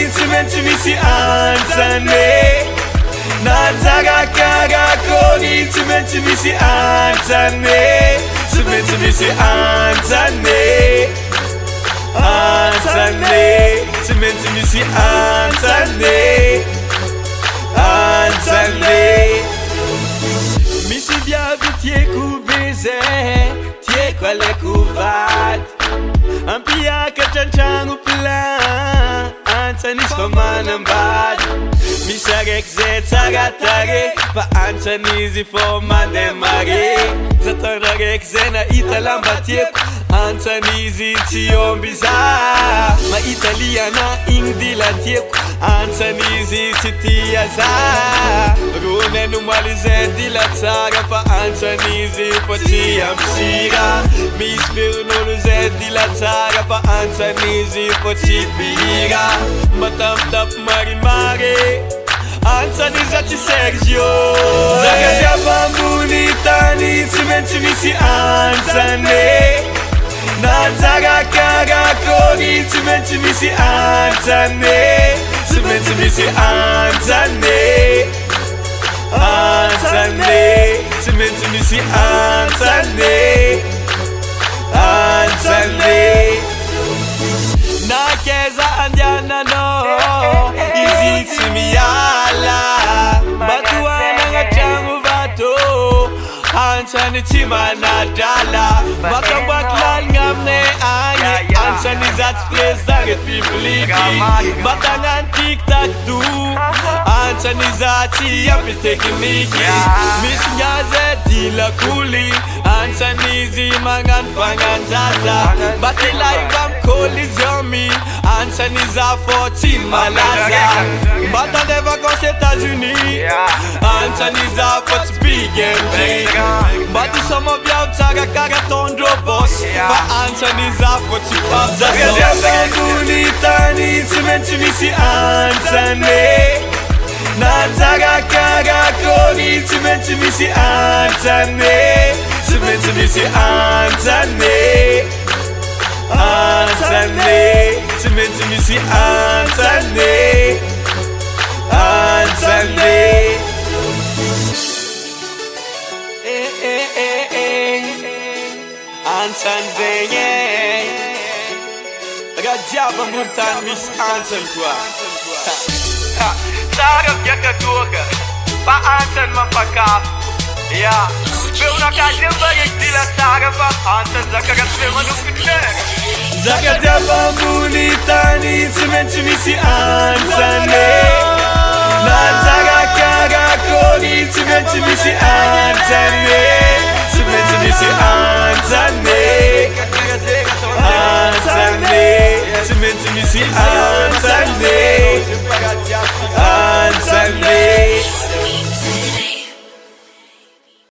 tsy maintsy misy antsane nanjaka karakôry tsy maintsy misy antsane tsy maintsy misy antsane antsane tsy maintsy misy antsane antsane misy viavy tieko baiser tieko alaiko vady ampiakatra antragno plan antsanisy fa manambady misy araiky zay tsara tare fa antsanizy fô mandeha mare zatana araiky zay nahita lamba tieko antsanizy tsy omby za mahita liana igny dila tieko antsanizy tsy tia za roneno maly zay dila tsara fa antsanizy fa tsy ampsira misy feron'olo zay dila tsara fa antsanizy fa tsy pira matamitapo marimare antsaniza tsy Sergio zakajiaby ambony tany tsy maintsy misy antsane nanjaka karakôry tsy maintsy misy antsane tsy maintsy misy antsane antsane tsy maintsy misy antsane antsane nakeza andiananao izy tsy miala batoana agnatragno vato antsany tsy manadrala makaboaky lalagna aminay agny antsany zatsy président république matagnano tiktak do antsany zatsy ampy tekniky misy nyaze dilakoly antsany izy magnano fagnanjaza batelaiva amcollision antsany za fô tsy malaza mbatande vacances États-Unis antsany za fô tsy big MG mbatisoma viavy tsara kara tondro boss fa antsany za fô tsy pazazambony tany tsy maintsy misy antsane nanjaka karakôry tsy maintsy misy antsane tsy maintsy misy antsane antsane tsy maintsy misy antsane antsane antsany zegny raha jiaby ambony tany misy antsany koa tsara biakadoka fa antsany mampakafo ya feonakazembareky dila tsara fa antsany zakaratsy manokitera zakajiaby ambony tany tsy maintsy misy antsane nanjaka karakôry tsy maintsy misy antsane tsy maintsy misy